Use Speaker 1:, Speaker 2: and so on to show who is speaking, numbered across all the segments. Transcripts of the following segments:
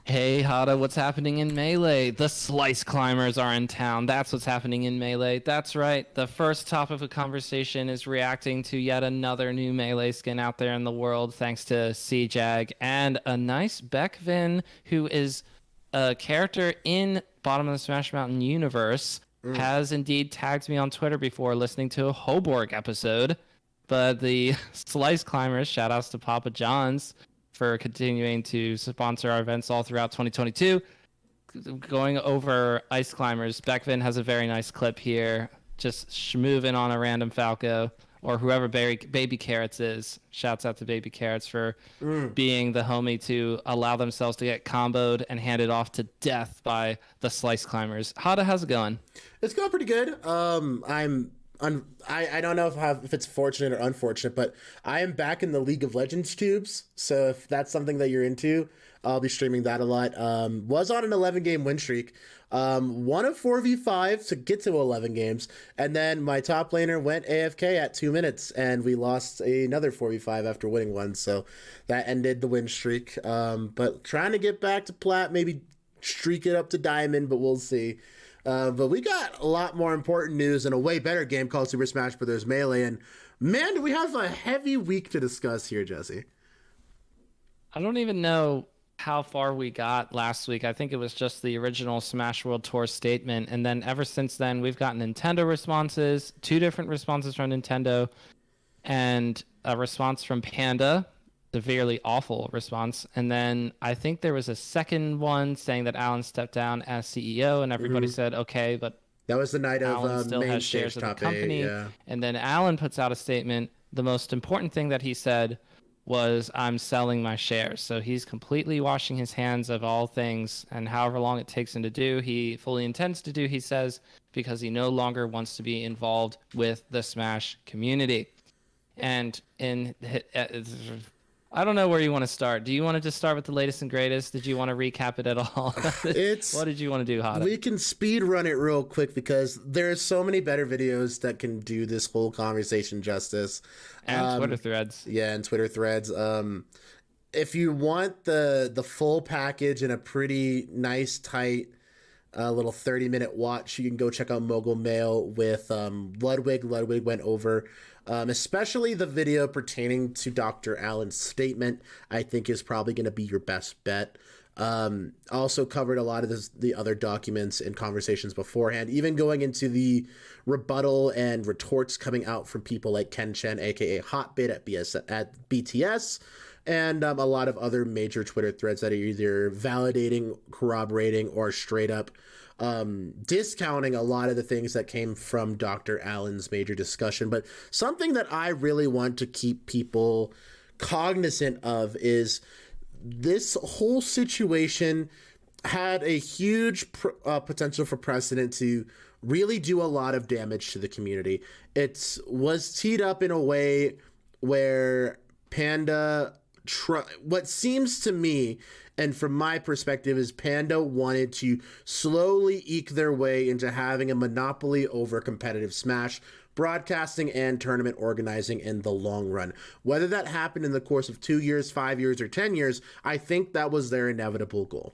Speaker 1: Hey Hada, what's happening in Melee? The Slice Climbers are in town. That's what's happening in Melee. That's right. The first topic of conversation is reacting to yet another new Melee skin out there in the world, thanks to CJag and a nice Beckvin, who is a character in Bottom of the Smash Mountain universe,
Speaker 2: Mm.
Speaker 1: has indeed tagged me on Twitter before listening to a Hoborg episode. But the Slice Climbers, shout outs to Papa John's for continuing to sponsor our events all throughout 2022. Going over Ice Climbers, Beckvin has a very nice clip here, just schmooving on a random Falco or whoever Baby Carrots is. Shouts out to Baby Carrots for
Speaker 2: Mm.
Speaker 1: being the homie to allow themselves to get comboed and handed off to death by the Slice Climbers. How's it going?
Speaker 2: It's going pretty good. I don't know if it's fortunate or unfortunate, but I am back in the League of Legends tubes. So if that's something that you're into, I'll be streaming that a lot. Was on an 11 game win streak. Won a 4v5 to get to 11 games, and then my top laner went AFK at 2 minutes, and we lost another 4v5 after winning one. So that ended the win streak. But trying to get back to plat, maybe streak it up to diamond, but we'll see. But we got a lot more important news and a way better game called Super Smash Bros. Melee. And man, do we have a heavy week to discuss here, Jesse.
Speaker 1: I don't even know how far we got last week. I think it was just the original Smash World Tour statement. And then ever since then, we've gotten Nintendo responses, two different responses from Nintendo, and a response from Panda, severely awful response. And then I think there was a second one saying that Alan stepped down as CEO, and everybody said, okay, but
Speaker 2: That was the night of
Speaker 1: Alan still
Speaker 2: main
Speaker 1: has
Speaker 2: stage
Speaker 1: shares of the
Speaker 2: top 8.
Speaker 1: company.
Speaker 2: Yeah.
Speaker 1: And then Alan puts out a statement. The most important thing that he said was, I'm selling my shares. So he's completely washing his hands of all things, and however long it takes him to do, he fully intends to do, he says, because he no longer wants to be involved with the Smash community. And I don't know where you want to start. Do you want to just start with the latest and greatest? Did you want to recap it at all?
Speaker 2: It's
Speaker 1: What did you want to do, Hada?
Speaker 2: We can speed run it real quick because there's so many better videos that can do this whole conversation justice.
Speaker 1: And Twitter threads.
Speaker 2: Yeah, and Twitter threads. If you want the full package and a pretty nice, tight little 30-minute watch, you can go check out Mogul Mail with Ludwig. Ludwig went over especially the video pertaining to Dr. Allen's statement. I think is probably going to be your best bet. Also covered a lot of the other documents and conversations beforehand, even going into the rebuttal and retorts coming out from people like Ken Chen, aka Hotbit at BTS, and a lot of other major Twitter threads that are either validating, corroborating, or straight up discounting a lot of the things that came from Dr. Allen's major discussion. But something that I really want to keep people cognizant of is this whole situation had a huge potential for precedent to really do a lot of damage to the community. It was teed up in a way where Panda what seems to me, and from my perspective, is Panda wanted to slowly eke their way into having a monopoly over competitive Smash broadcasting and tournament organizing in the long run. Whether that happened in the course of 2 years, 5 years, or 10 years, I think that was their inevitable goal.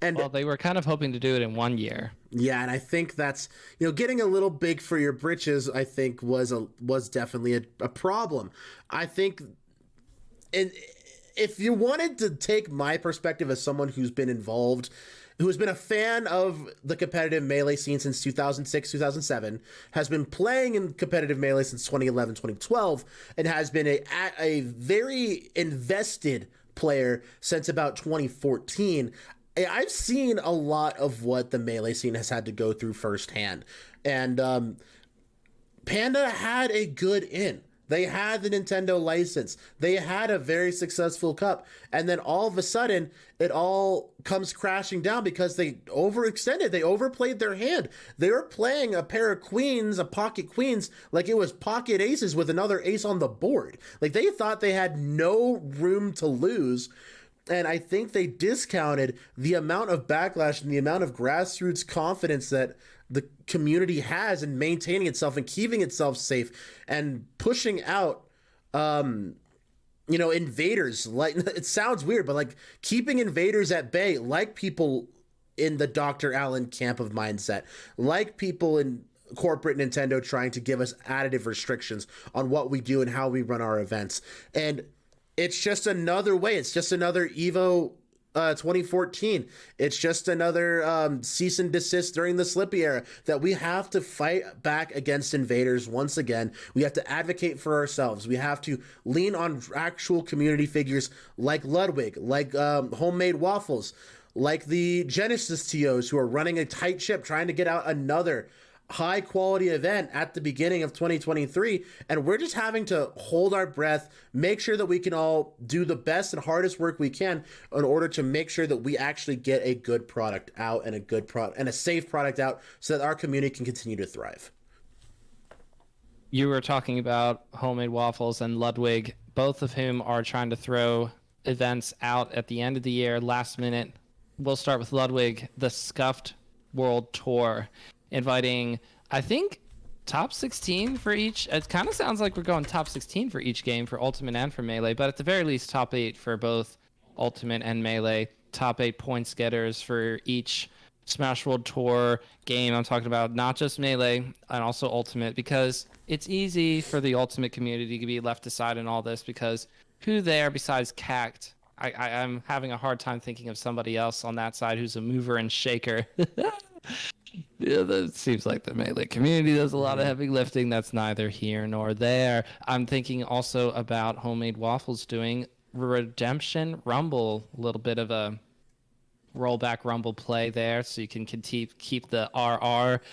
Speaker 2: And
Speaker 1: Well, they were kind of hoping to do it in 1 year.
Speaker 2: yeah, and I think that's, getting a little big for your britches, I think was definitely a problem. I think, and if you wanted to take my perspective as someone who's been involved, who has been a fan of the competitive Melee scene since 2006, 2007, has been playing in competitive Melee since 2011, 2012, and has been a very invested player since about 2014, I've seen a lot of what the Melee scene has had to go through firsthand. And Panda had a good in. They had the Nintendo license. They had a very successful cup. And then all of a sudden, it all comes crashing down because they overextended. They overplayed their hand. They were playing a pair of queens, a pocket queens, like it was pocket aces with another ace on the board. Like they thought they had no room to lose. And I think they discounted the amount of backlash and the amount of grassroots confidence that the community has in maintaining itself and keeping itself safe and pushing out invaders, like it sounds weird, but like keeping invaders at bay, like people in the Dr. Allen camp of mindset, like people in corporate Nintendo trying to give us additive restrictions on what we do and how we run our events. And it's just another way. It's just another Evo 2014. It's just another cease and desist during the Slippy era that we have to fight back against invaders once again. We have to advocate for ourselves. We have to lean on actual community figures like Ludwig, like Homemade Waffles, like the Genesis TOs who are running a tight ship trying to get out another high quality event at the beginning of 2023, and we're just having to hold our breath, make sure that we can all do the best and hardest work we can in order to make sure that we actually get a good product out and a good product and a safe product out so that our community can continue to thrive.
Speaker 1: You were talking about Homemade Waffles and Ludwig, both of whom are trying to throw events out at the end of the year, last minute. We'll start with Ludwig, the Scuffed World Tour, inviting, I think, top 16 for each. It kind of sounds like we're going top 16 for each game for Ultimate and for Melee, but at the very least, top 8 for both Ultimate and Melee. Top 8 points getters for each Smash World Tour game. I'm talking about not just Melee and also Ultimate, because it's easy for the Ultimate community to be left aside in all this, because who there besides Cact? I'm having a hard time thinking of somebody else on that side who's a mover and shaker. Yeah, that seems like the Melee community does a lot of heavy lifting. That's neither here nor there. I'm thinking also about Homemade Waffles doing Redemption Rumble, a little bit of a rollback Rumble play there, so you can keep the RR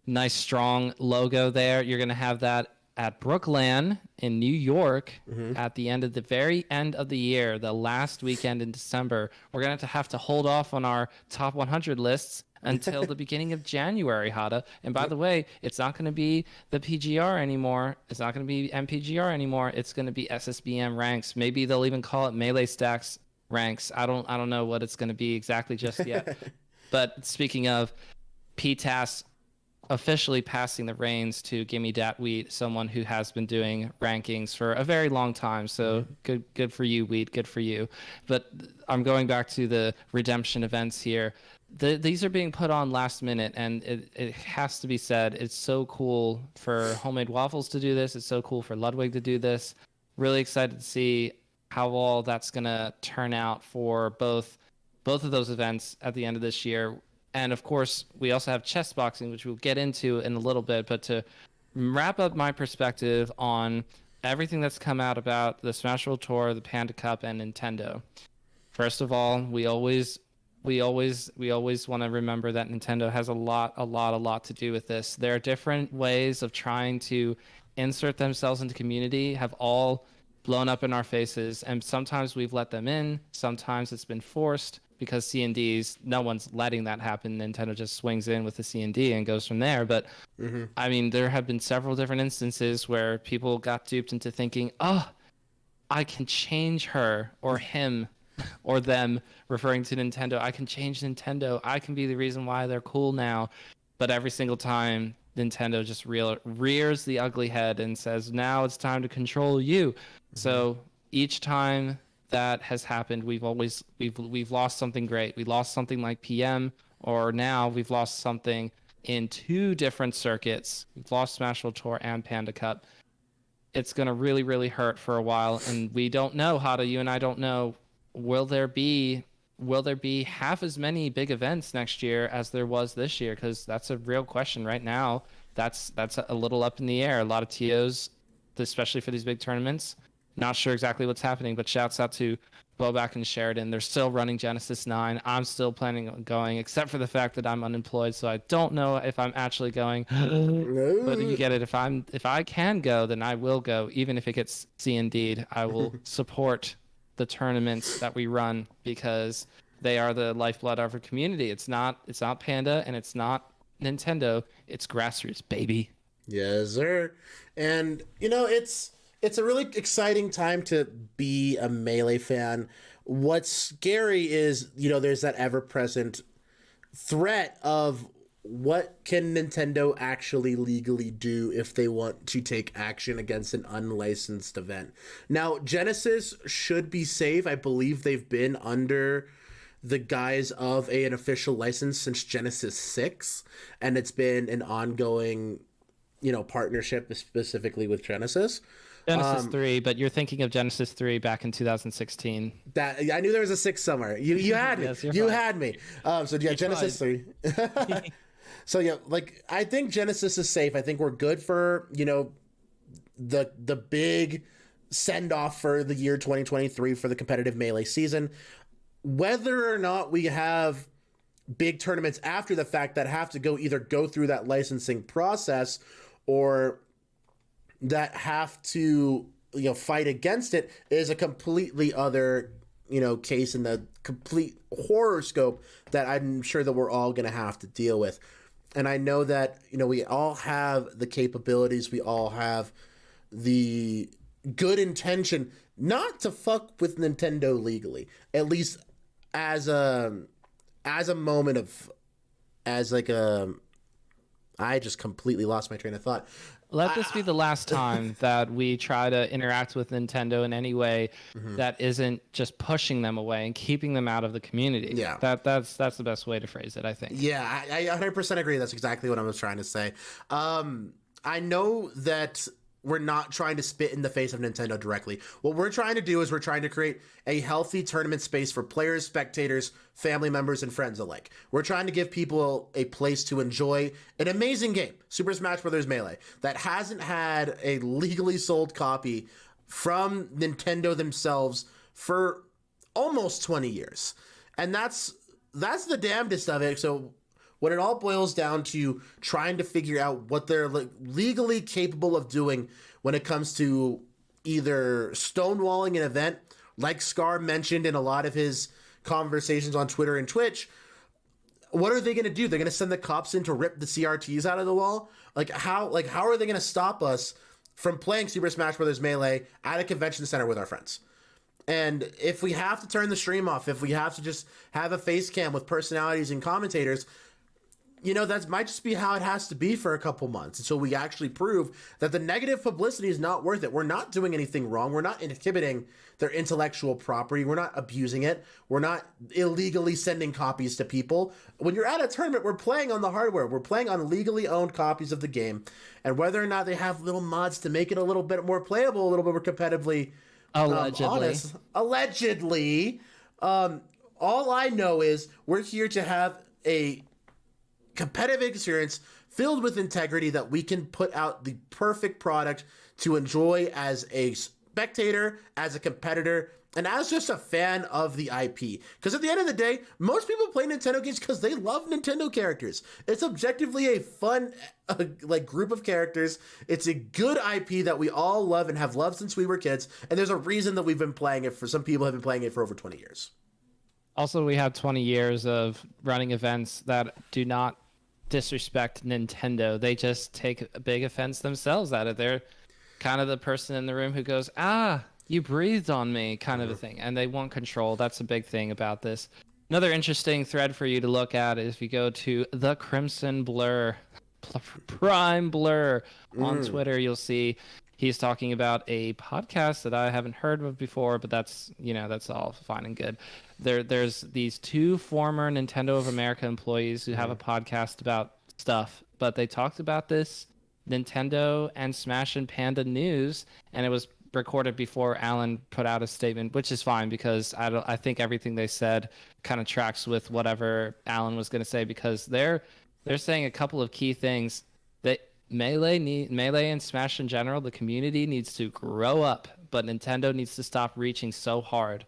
Speaker 1: nice strong logo there. You're gonna have that at Brookland in New York at the very end of the year, the last weekend in December. We're gonna have to hold off on our top 100 lists until the beginning of January, Hada. And by the way, it's not going to be the PGR anymore. It's not going to be MPGR anymore. It's going to be SSBM ranks. Maybe they'll even call it Melee Stacks ranks. I don't know what it's going to be exactly just yet. But speaking of, PTAS officially passing the reins to Gimme Dat Wheat, someone who has been doing rankings for a very long time. So good for you, Wheat. Good for you. But I'm going back to the redemption events here. These are being put on last minute, and it has to be said, it's so cool for Homemade Waffles to do this. It's so cool for Ludwig to do this. Really excited to see how all that's going to turn out for both of those events at the end of this year. And of course, we also have chess boxing, which we'll get into in a little bit. But to wrap up my perspective on everything that's come out about the Smash World Tour, the Panda Cup, and Nintendo. First of all, we always want to remember that Nintendo has a lot to do with this. There are different ways of trying to insert themselves into community, have all blown up in our faces, and sometimes we've let them in, sometimes it's been forced because C&Ds, no one's letting that happen. Nintendo just swings in with the C&D and goes from there. But I mean, there have been several different instances where people got duped into thinking, oh, I can change her or him or them, referring to Nintendo. I can change Nintendo. I can be the reason why they're cool now. But every single time, Nintendo just rears the ugly head and says, now it's time to control you. So each time that has happened, we've lost something great. We lost something like PM, or now we've lost something in two different circuits. We've lost Smash World Tour and Panda Cup. It's going to really hurt for a while, and we don't know, Hada, you and I don't know, will there be half as many big events next year as there was this year? Because that's a real question right now. That's a little up in the air. A lot of TOs, especially for these big tournaments, not sure exactly what's happening, but shouts out to Bobak and Sheridan. They're still running Genesis 9. I'm still planning on going, except for the fact that I'm unemployed, so I don't know if I'm actually going. But you get it. If I can go, then I will go, even if it gets C&D'd. I will support the tournaments that we run because they are the lifeblood of our community. It's not Panda and it's not Nintendo. It's grassroots, baby.
Speaker 2: Yes, sir. And it's a really exciting time to be a Melee fan. What's scary is, there's that ever-present threat of what can Nintendo actually legally do if they want to take action against an unlicensed event? Now, Genesis should be safe. I believe they've been under the guise of an official license since Genesis 6, and it's been an ongoing, partnership specifically with Genesis.
Speaker 1: Genesis 3, but you're thinking of Genesis 3 back in 2016.
Speaker 2: That I knew there was a 6 somewhere. You had me.
Speaker 1: Yes, you're
Speaker 2: You
Speaker 1: fine.
Speaker 2: had me. So yeah, Genesis 3. So yeah, like I think Genesis is safe. I think we're good for, the big send off for the year 2023 for the competitive Melee season. Whether or not we have big tournaments after the fact that have to go through that licensing process, or that have to fight against it, is a completely other case in the complete horror scope that I'm sure that we're all going to have to deal with. And I know that we all have the capabilities, we all have the good intention not to fuck with Nintendo legally, at least as a moment of, as like a, I just completely lost my train of thought.
Speaker 1: Let this be the last time that we try to interact with Nintendo in any way that isn't just pushing them away and keeping them out of the community.
Speaker 2: Yeah.
Speaker 1: That's the best way to phrase it, I think.
Speaker 2: Yeah, I 100% agree. That's exactly what I was trying to say. I know that we're not trying to spit in the face of Nintendo directly. What we're trying to do is we're trying to create a healthy tournament space for players, spectators, family members, and friends alike. We're trying to give people a place to enjoy an amazing game, Super Smash Bros. Melee, that hasn't had a legally sold copy from Nintendo themselves for almost 20 years. And that's the damnedest of it. So when it all boils down to trying to figure out what they're legally capable of doing when it comes to either stonewalling an event, like Scar mentioned in a lot of his conversations on Twitter and Twitch, what are they going to do? They're going to send the cops in to rip the CRTs out of the wall? How are they going to stop us from playing Super Smash Bros. Melee at a convention center with our friends? And if we have to turn the stream off, if we have to just have a face cam with personalities and commentators, that might just be how it has to be for a couple months until we actually prove that the negative publicity is not worth it. We're not doing anything wrong. We're not inhibiting their intellectual property. We're not abusing it. We're not illegally sending copies to people. When you're at a tournament, we're playing on the hardware. We're playing on legally owned copies of the game. And whether or not they have little mods to make it a little bit more playable, a little bit more competitively honest, allegedly, all I know is we're here to have a competitive experience filled with integrity that we can put out the perfect product to enjoy as a spectator, as a competitor, and as just a fan of the IP. Because at the end of the day, most people play Nintendo games because they love Nintendo characters. It's objectively a fun group of characters. It's a good IP that we all love and have loved since we were kids. And there's a reason that we've been playing it. For some people have been playing it for over 20 years.
Speaker 1: Also, we have 20 years of running events that do not disrespect Nintendo. They just take a big offense themselves at it. They're kind of the person in the room who goes, you breathed on me, kind of a thing. And they want control. That's a big thing about this. Another interesting thread for you to look at is if you go to the Crimson Blur, Prime Blur on Twitter, you'll see he's talking about a podcast that I haven't heard of before, but that's all fine and good. There's these two former Nintendo of America employees who have a podcast about stuff, but they talked about this Nintendo and Smash and Panda news, and it was recorded before Alan put out a statement, which is fine because I think everything they said kind of tracks with whatever Alan was going to say, because they're saying a couple of key things that Melee and Smash in general, the community needs to grow up, but Nintendo needs to stop reaching so hard.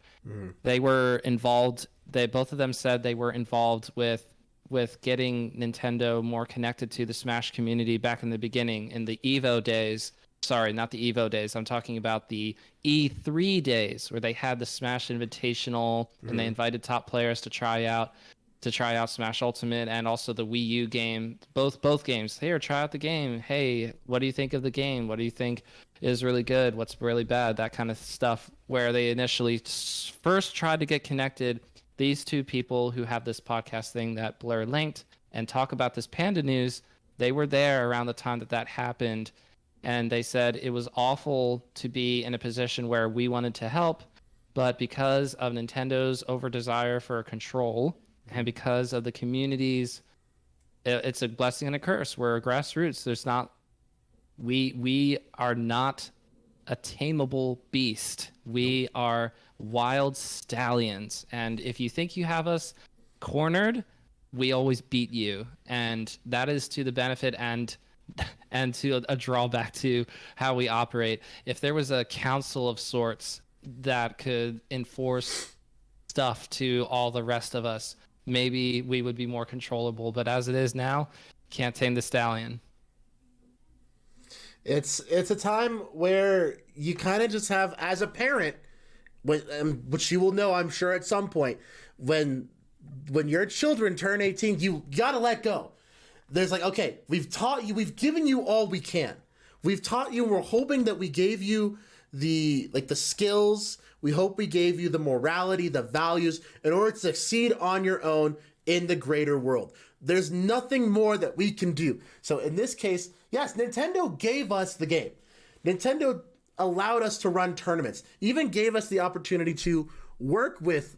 Speaker 1: They were involved. Both of them said they were involved with getting Nintendo more connected to the Smash community back in the beginning, in the Evo days. Sorry, not the Evo days. I'm talking about the E3 days where they had the Smash Invitational and they invited top players to try out Smash Ultimate and also the Wii U game. Both games. Here, try out the game. Hey, what do you think of the game? What do you think is really good? What's really bad? That kind of stuff, where they initially first tried to get connected. These two people who have this podcast thing that Blur linked and talk about this Panda news. They were there around the time that happened, and they said it was awful to be in a position where we wanted to help, but because of Nintendo's over desire for control and because of the community's, it's a blessing and a curse. We're a grassroots. There's not, we are not a tameable beast. We are wild stallions. And if you think you have us cornered, we always beat you. And that is to the benefit and to a drawback to how we operate. If there was a council of sorts that could enforce stuff to all the rest of us, maybe we would be more controllable. But as it is now, can't tame the stallion.
Speaker 2: It's a time where you kind of just have, as a parent, which you will know, I'm sure, at some point, when your children turn 18, you gotta let go. There's like, okay, we've taught you, we've given you all we can. We've taught you, we're hoping that we gave you the skills. We hope we gave you the morality, the values, in order to succeed on your own in the greater world. There's nothing more that we can do. So in this case, yes, Nintendo gave us the game. Nintendo allowed us to run tournaments, even gave us the opportunity to work with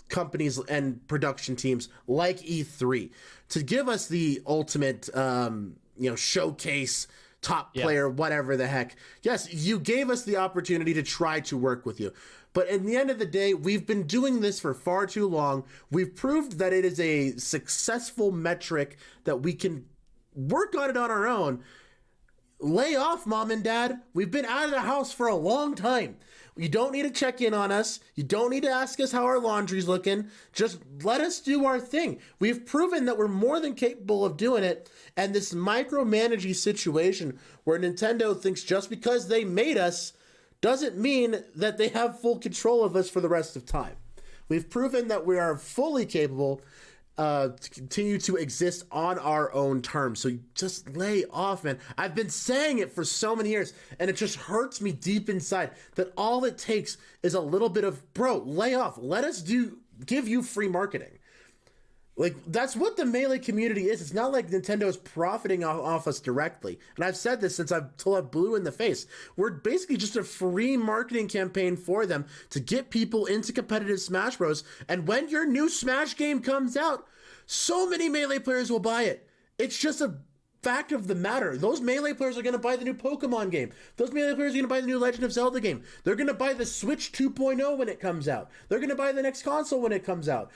Speaker 2: companies and production teams like E3 to give us the ultimate, showcase, top player, whatever the heck. Yes, you gave us the opportunity to try to work with you. But in the end of the day, we've been doing this for far too long. We've proved that it is a successful metric that we can work on it on our own. Lay off, mom and dad. We've been out of the house for a long time. You don't need to check in on us. You don't need to ask us how our laundry's looking. Just let us do our thing. We've proven that we're more than capable of doing it. And this micromanaging situation where Nintendo thinks just because they made us doesn't mean that they have full control of us for the rest of time. We've proven that we are fully capable to continue to exist on our own terms. So just lay off, man. I've been saying it for so many years, and it just hurts me deep inside that all it takes is a little bit of, bro, lay off. Let us give you free marketing. Like, that's what the Melee community is. It's not like Nintendo is profiting off us directly. And I've said this since till I'm blue in the face. We're basically just a free marketing campaign for them to get people into competitive Smash Bros. And when your new Smash game comes out, so many Melee players will buy it. It's just a fact of the matter. Those Melee players are going to buy the new Pokemon game. Those Melee players are going to buy the new Legend of Zelda game. They're going to buy the Switch 2.0 when it comes out. They're going to buy the next console when it comes out.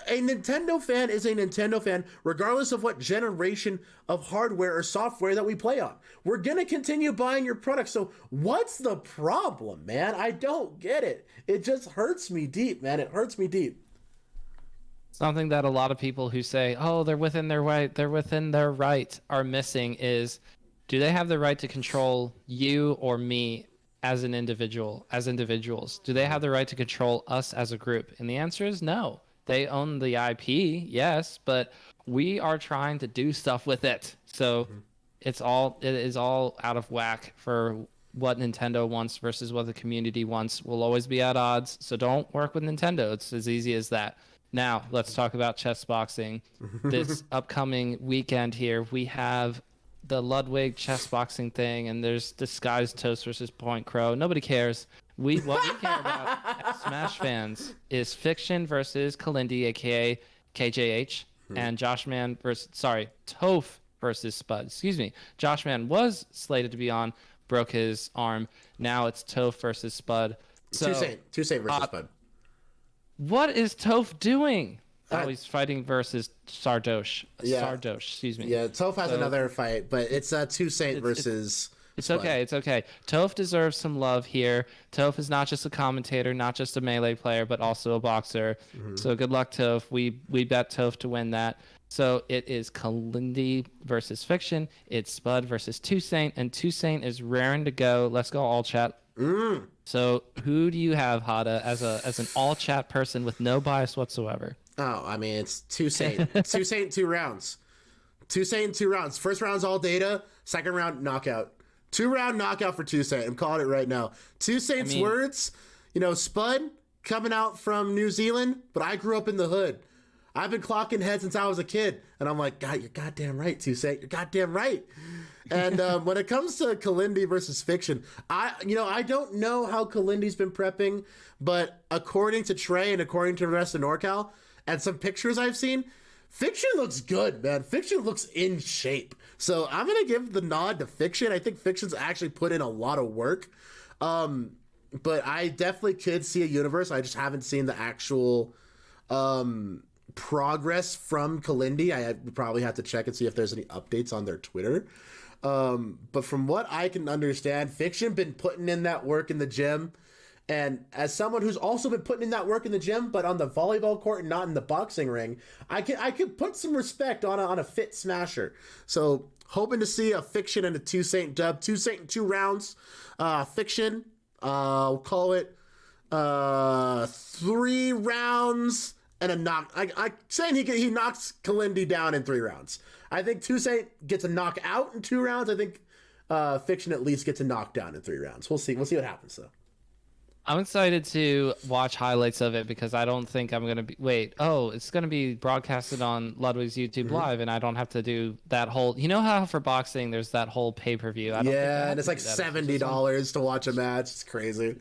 Speaker 2: A Nintendo fan is a Nintendo fan regardless of what generation of hardware or software that we play on. We're going to continue buying your products. So what's the problem, man? I don't get it. It just hurts me deep, man. It hurts me deep.
Speaker 1: Something that a lot of people who say, oh, they're within their right are missing is, do they have the right to control you or me as an individual, as individuals? Do they have the right to control us as a group? And the answer is no. They own the IP, yes, but we are trying to do stuff with it. So it is all out of whack for what Nintendo wants versus what the community wants. We'll always be at odds. So don't work with Nintendo. It's as easy as that. Now, let's talk about chess boxing. This upcoming weekend here, we have the Ludwig chess boxing thing, and there's Disguised Toast versus Point Crow. Nobody cares. What we care about as Smash fans is Fiction versus Kalindi, aka KJH, and Toph versus Spud. Excuse me. Joshman was slated to be on, broke his arm. Now it's Toph versus Spud. So,
Speaker 2: Toussaint versus Spud.
Speaker 1: What is Toph doing? He's fighting versus Sardosh.
Speaker 2: Yeah.
Speaker 1: Sardosh, excuse me.
Speaker 2: Yeah, Toph has another fight, but it's Toussaint versus...
Speaker 1: It's okay. It's okay. Toph deserves some love here. Toph is not just a commentator, not just a Melee player, but also a boxer. So good luck, Toph. We bet Toph to win that. So it is Kalindi versus Fiction. It's Spud versus Toussaint, and Toussaint is raring to go. Let's go all chat. So who do you have, Hada, as an all chat person with no bias whatsoever?
Speaker 2: Oh, I mean, it's Toussaint. Toussaint 2 rounds. Toussaint 2 rounds. First round's all data. Second round knockout. 2-round knockout for Toussaint. I'm calling it right now. Toussaint's words, Spud coming out from New Zealand, but I grew up in the hood. I've been clocking head since I was a kid. And I'm like, God, you're goddamn right, Toussaint. You're goddamn right. And when it comes to Kalindi versus Fiction, I don't know how Kalindi's been prepping, but according to Trey and according to the rest of NorCal and some pictures I've seen, Fiction looks good, man. Fiction looks in shape. So I'm going to give the nod to Fiction. I think Fiction's actually put in a lot of work. But I definitely could see a universe. I just haven't seen the actual progress from Kalindi. I would probably have to check and see if there's any updates on their Twitter. But from what I can understand, Fiction been putting in that work in the gym. And as someone who's also been putting in that work in the gym, but on the volleyball court and not in the boxing ring, I could put some respect on a fit smasher. So hoping to see a Fiction and a Toussaint dub. Toussaint in 2 rounds. Fiction, we'll call it 3 rounds and a knock. I saying he knocks Kalindi down in 3 rounds. I think Toussaint gets a knockout in 2 rounds. I think Fiction at least gets a knockdown in 3 rounds. We'll see. We'll see what happens though.
Speaker 1: I'm excited to watch highlights of it because I don't think I'm going to be. Wait, it's going to be broadcasted on Ludwig's YouTube Live, and I don't have to do that whole. You know how for boxing, there's that whole pay per view.
Speaker 2: Yeah, and it's like $70 to watch a match. It's crazy.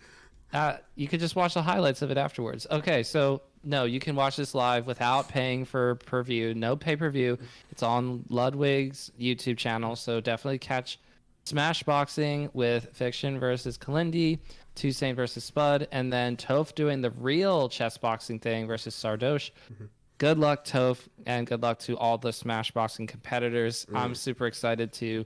Speaker 1: You could just watch the highlights of it afterwards. Okay, so no, you can watch this live without paying for per view. No pay per view. It's on Ludwig's YouTube channel, so definitely catch Smash Boxing with Fiction versus Kalindi. Toussaint versus Spud, and then Toph doing the real chess boxing thing versus Sardosh. Good luck, Toph, and good luck to all the Smash Boxing competitors. I'm super excited to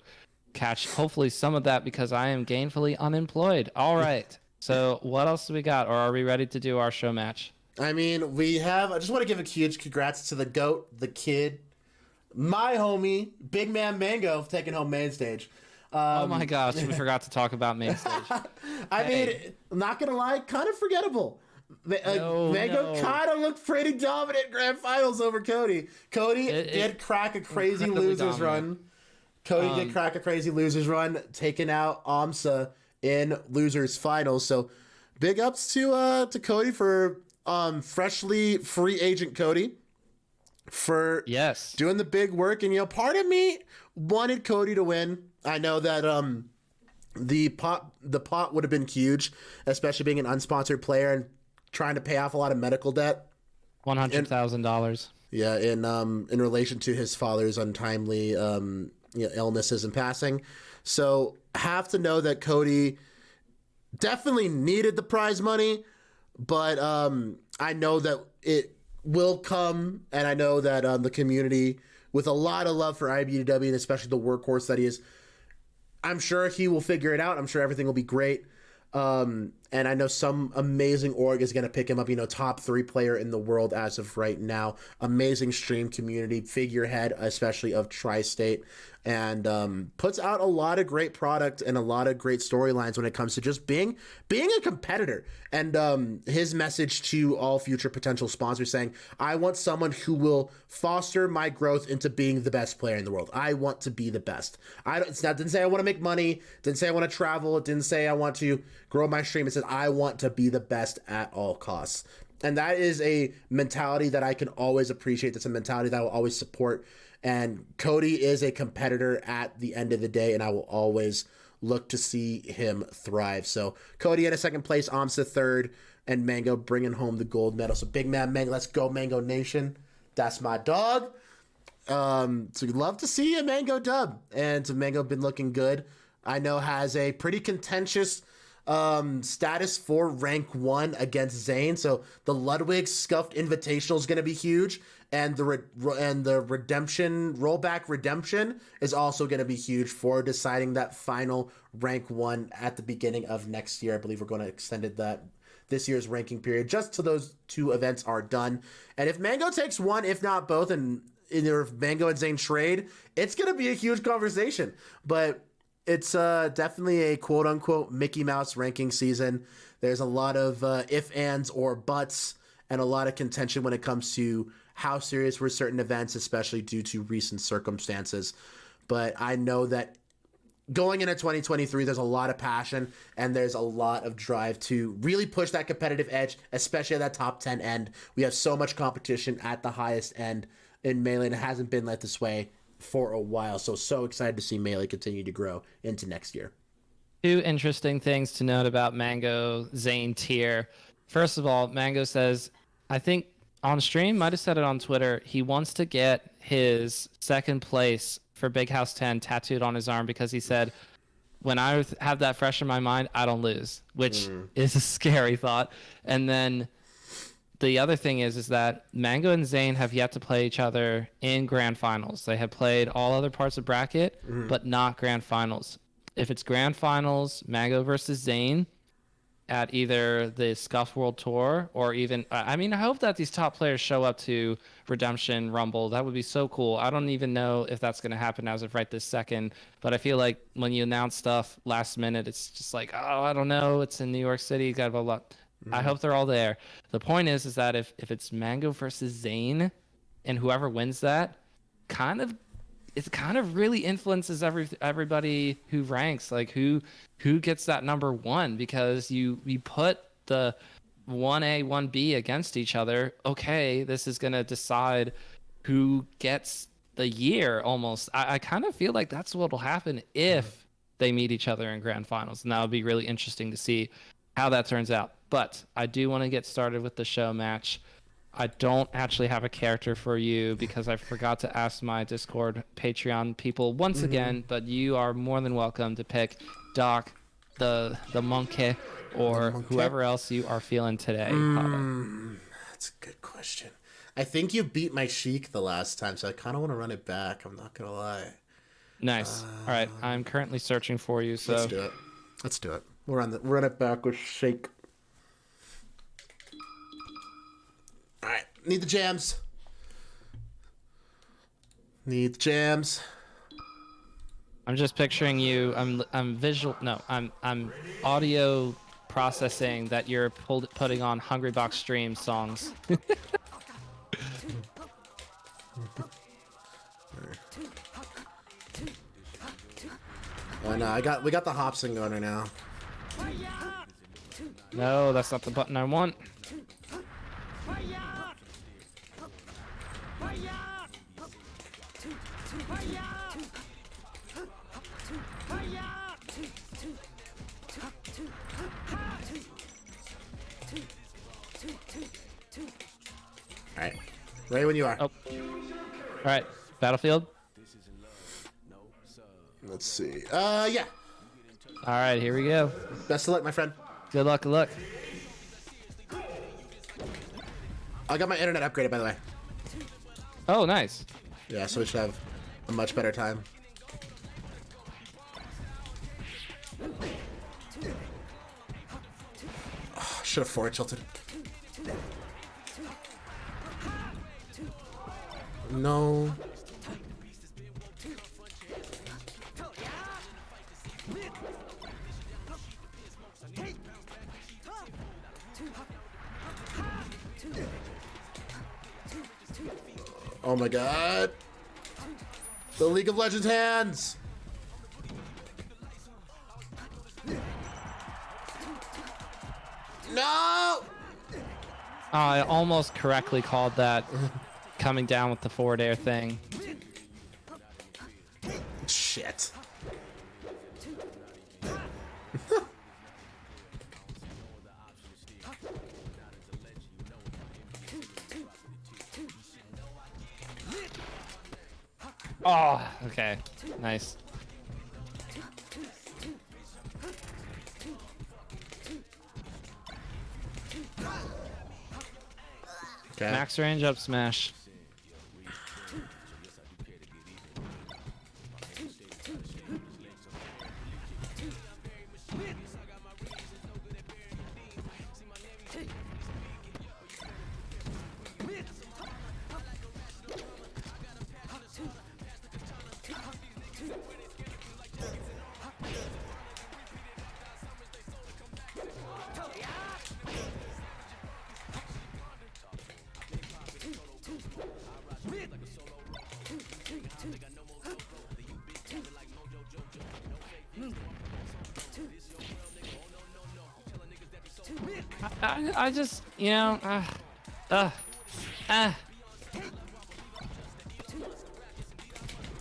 Speaker 1: catch hopefully some of that because I am gainfully unemployed. All right. So what else do we got? Or are we ready to do our show match?
Speaker 2: I mean, I just want to give a huge congrats to the GOAT, the kid, my homie, Big Man Mango, taking home main stage.
Speaker 1: Oh my gosh, we forgot to talk about main stage.
Speaker 2: I mean, not gonna lie, kind of forgettable. Mango kind of looked pretty dominant in grand finals over Cody. Cody did crack a crazy losers run. Did crack a crazy losers run, taking out Amsa in losers finals. So big ups to Cody for freshly free agent Cody for doing the big work. And part of me wanted Cody to win. I know that the pot would have been huge, especially being an unsponsored player and trying to pay off a lot of medical debt.
Speaker 1: $100,000.
Speaker 2: Yeah, in relation to his father's untimely illnesses and passing. So have to know that Cody definitely needed the prize money, but I know that it will come, and I know that the community, with a lot of love for IBDW and especially the workhorse that he is, I'm sure he will figure it out. I'm sure everything will be great. And I know some amazing org is going to pick him up, top 3 player in the world as of right now. Amazing stream community, figurehead, especially of Tri-State, and puts out a lot of great product and a lot of great storylines when it comes to just being a competitor. And his message to all future potential sponsors saying, I want someone who will foster my growth into being the best player in the world. I want to be the best. Didn't say I want to make money. Didn't say I want to travel. It didn't say I want to grow my stream. It said I want to be the best at all costs. And that is a mentality that I can always appreciate. That's a mentality that I will always support. And Cody is a competitor at the end of the day, and I will always look to see him thrive. So Cody in a second place, Amsa third, and Mango bringing home the gold medal. So big man Mango, let's go Mango Nation. That's my dog. So we'd love to see a Mango dub. And Mango been looking good. I know has a pretty contentious status for rank 1 against Zane. So the Ludwig Scuffed Invitational is going to be huge, and the rollback redemption is also going to be huge for deciding that final rank 1 at the beginning of next year. I believe we're going to extend that this year's ranking period just till those 2 events are done. And if Mango takes one, if not both, and either if Mango and Zane trade, it's going to be a huge conversation. But it's definitely a quote-unquote Mickey Mouse ranking season. There's a lot of if, ands, or buts, and a lot of contention when it comes to how serious were certain events, especially due to recent circumstances. But I know that going into 2023, there's a lot of passion and there's a lot of drive to really push that competitive edge, especially at that top 10 end. We have so much competition at the highest end in Melee, and it hasn't been like this way for a while. So excited to see Melee continue to grow into next year.
Speaker 1: Two interesting things to note about Mango Zane tier. First of all, Mango says, I think on stream, might have said it on Twitter, he wants to get his second place for Big House 10 tattooed on his arm because he said, when I have that fresh in my mind, I don't lose, which is a scary thought. And then the other thing is that Mango and Zane have yet to play each other in grand finals. They have played all other parts of bracket, but not grand finals. If it's grand finals, Mango versus Zane at either the Scuff World Tour or even, I mean, I hope that these top players show up to Redemption Rumble. That would be so cool. I don't even know if that's going to happen as of right this second, but I feel like when you announce stuff last minute, it's just like, oh, I don't know. It's in New York City. Got a lot. I hope they're all there. The point is that if it's Mango versus Zane and whoever wins that, it kind of really influences everybody who ranks, like who gets that number one, because you put the 1A 1B against each other. Okay, this is going to decide who gets the year almost. I kind of feel like that's what will happen if they meet each other in grand finals, and that would be really interesting to see how that turns out. But I do want to get started with the show match. I don't actually have a character for you because I forgot to ask my Discord Patreon people once again, but you are more than welcome to pick Doc, the monkey, or whoever else you are feeling today.
Speaker 2: That's a good question. I think you beat my Sheik the last time, so I kind of want to run it back. I'm not going to lie.
Speaker 1: Nice. All right. I'm currently searching for you. So
Speaker 2: Let's do it. We'll run it back with Sheik. All right, need the jams.
Speaker 1: I'm just picturing you. I'm visual. No, I'm audio processing that you're putting on Hungrybox stream songs.
Speaker 2: Oh no, we got the Hobson going right now.
Speaker 1: No, that's not the button I want.
Speaker 2: All right, ready when you are.
Speaker 1: Oh. All right, Battlefield.
Speaker 2: Let's see. Yeah.
Speaker 1: All right, here we go.
Speaker 2: Best of luck, my friend.
Speaker 1: Good luck. Good luck.
Speaker 2: I got my internet upgraded, by the way.
Speaker 1: Oh, nice.
Speaker 2: Yeah, so we should have a much better time. Oh, should have forward tilted. No. Oh my god. The League of Legends hands. No!
Speaker 1: I almost correctly called that coming down with the forward air thing.
Speaker 2: Shit.
Speaker 1: Oh, okay. Nice.
Speaker 2: Okay.
Speaker 1: Max range up smash. I just, you know, uh, uh.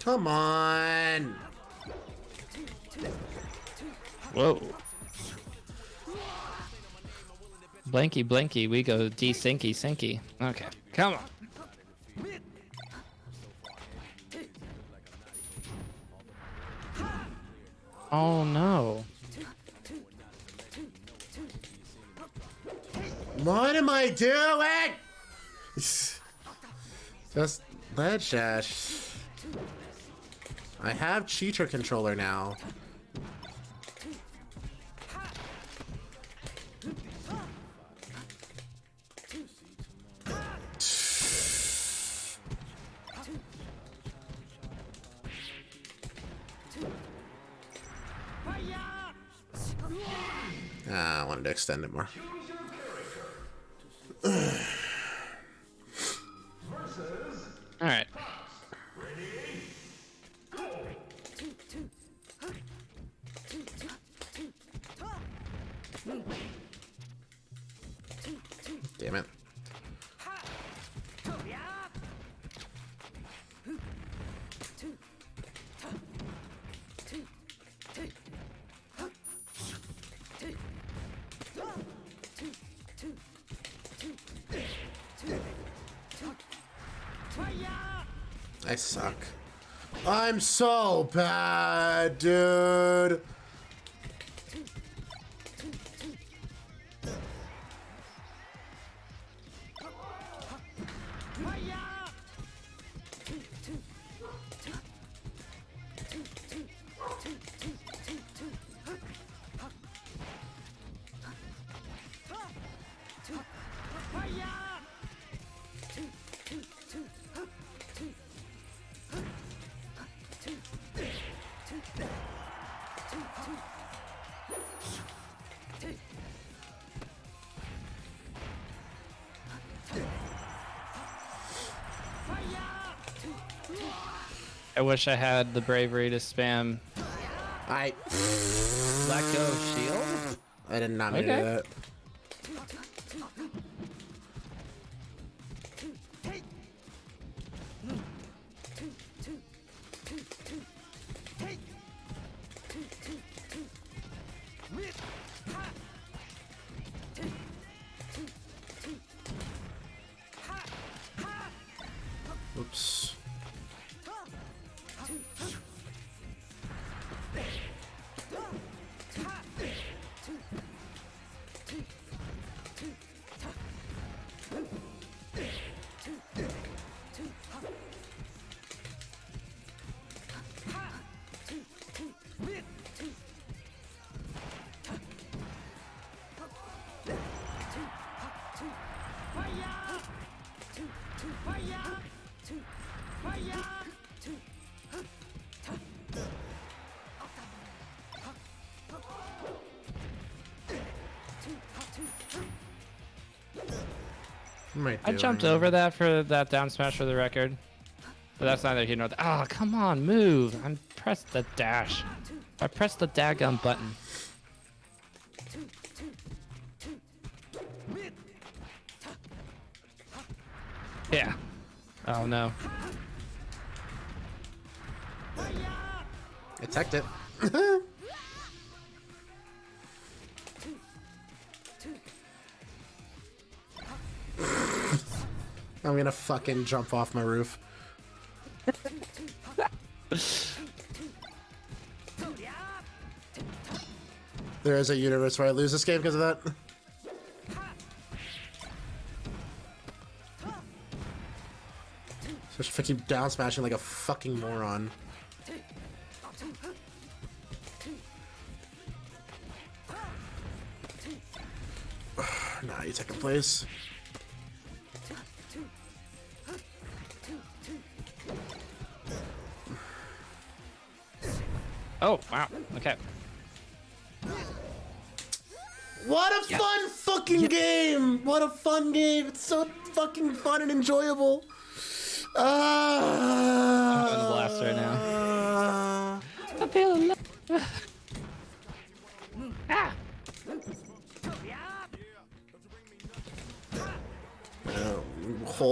Speaker 2: Come on.
Speaker 1: Whoa. Blanky, blanky, we go de-sinky, sinky. Okay, come on. Oh no.
Speaker 2: What am I doing? Just ledge dash. I have cheater controller now. I wanted to extend it more.
Speaker 1: All right.
Speaker 2: Damn it. I suck. I'm so bad, dude.
Speaker 1: I wish I had the bravery to spam.
Speaker 2: I
Speaker 1: Let go of shield?
Speaker 2: I did not mean to do that. Oops. What am I
Speaker 1: I
Speaker 2: doing?
Speaker 1: jumped over that for that down smash for the record. But that's neither here nor there. Ah, come on, move. I pressed the dash. I pressed the daggum button. Yeah. Oh no.
Speaker 2: I teched it. I'm gonna fucking jump off my roof. There is a universe where I lose this game because of that. Especially if I keep down smashing like a fucking moron. Nah, you second place.
Speaker 1: Oh, wow. Okay.
Speaker 2: What a fun fucking game! What a fun game! It's so fucking fun and enjoyable.
Speaker 1: I'm having a blast right now. I'm feeling ah!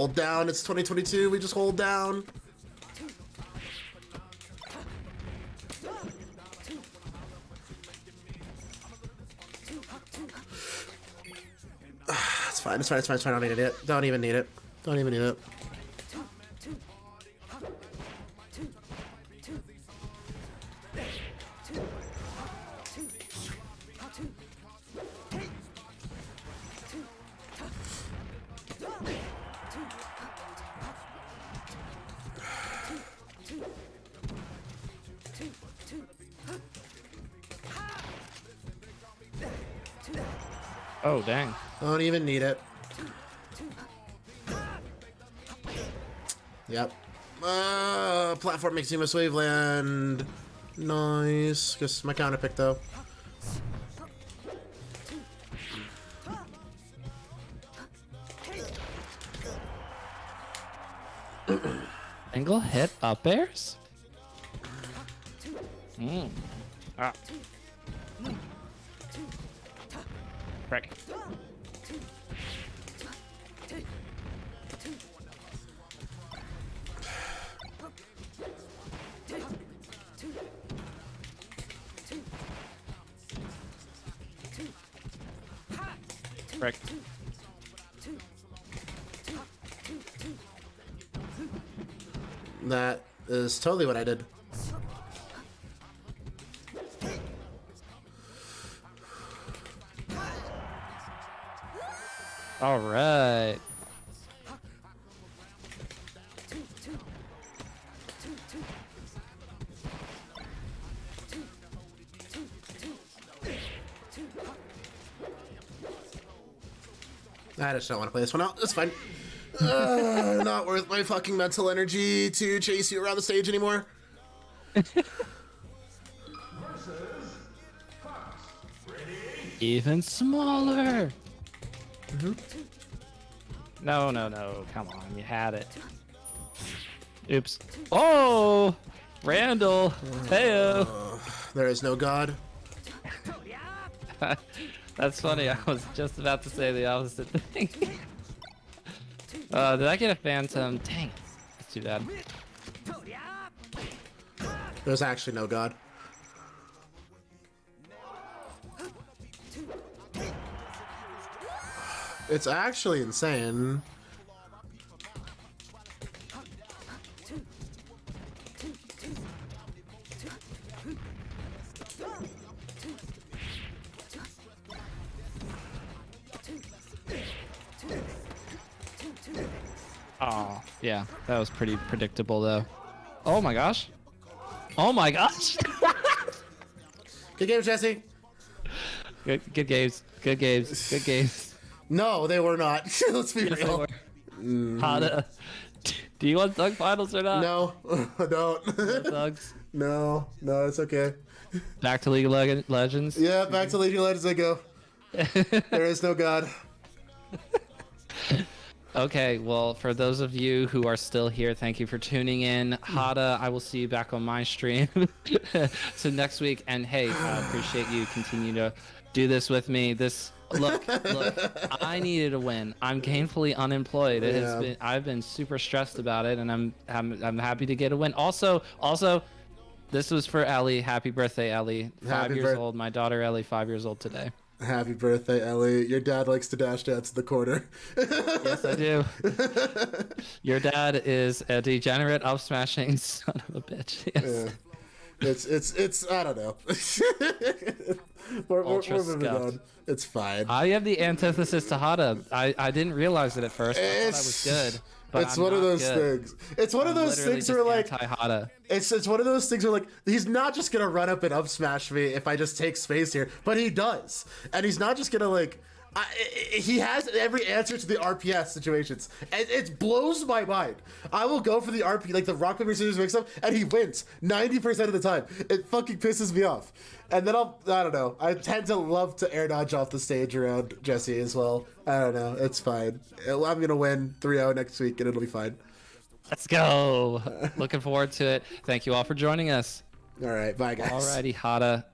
Speaker 2: hold down. It's 2022. We just hold down. It's fine. It's fine. It's fine. It's fine. I don't need it. Don't even need it. Don't even need it.
Speaker 1: Oh, dang.
Speaker 2: Don't even need it. Yep. Platform makes you miss Waveland. Nice. Guess my counter pick though.
Speaker 1: Angle hit up airs? Ah. Frick. Frick.
Speaker 2: That is totally what I did.
Speaker 1: All right.
Speaker 2: I just don't want to play this one out. It's fine. Not worth my fucking mental energy to chase you around the stage anymore.
Speaker 1: Even smaller. No, no, no. Come on. You had it. Oops. Oh! Randall. Heyo.
Speaker 2: There is no God.
Speaker 1: That's funny. I was just about to say the opposite thing. Did I get a phantom? Dang it. That's too bad.
Speaker 2: There's actually no God. It's actually insane.
Speaker 1: Oh, yeah. That was pretty predictable, though. Oh my gosh. Oh my gosh.
Speaker 2: Good game, Jesse.
Speaker 1: Good games. Good games. Good games.
Speaker 2: No, they were not. Let's be
Speaker 1: Yes, they
Speaker 2: real.
Speaker 1: were. Hada. Do you want Thug Finals or not?
Speaker 2: No, I don't.
Speaker 1: No Thugs.
Speaker 2: No, it's okay.
Speaker 1: Back to League of Legends.
Speaker 2: Yeah, back to League of Legends I go. There is no God.
Speaker 1: Okay, well, for those of you who are still here, thank you for tuning in. Hada, I will see you back on my stream. So next week, and hey, I appreciate you continue to do this with me. Look, I needed a win. I'm gainfully unemployed. It has been, I've been super stressed about it, and I'm happy to get a win. Also, this was for Ellie. Happy birthday, Ellie. 5 years old. My daughter Ellie, 5 years old today.
Speaker 2: Happy birthday, Ellie. Your dad likes to dash dance in the corner.
Speaker 1: Yes, I do. Your dad is a degenerate, up smashing son of a bitch. Yes.
Speaker 2: Yeah. It's I don't know. we're moving on. It's fine.
Speaker 1: I have the antithesis to Hada. I didn't realize it at first. I thought I was good. But
Speaker 2: It's one of those things. It's one of those things where like
Speaker 1: anti-Hada.
Speaker 2: it's one of those things where like he's not just gonna run up and up smash me if I just take space here, but he does, and he's not just gonna like. He has every answer to the RPS situations. It blows my mind. I will go for the RP, like the rock paper scissors mix up, and he wins 90% of the time. It fucking pisses me off. And then I don't know. I tend to love to air dodge off the stage around Jesse as well. I don't know. It's fine. I'm gonna win 3-0 next week, and it'll be fine.
Speaker 1: Let's go. Looking forward to it. Thank you all for joining us.
Speaker 2: All right, bye guys.
Speaker 1: Alrighty, Hada.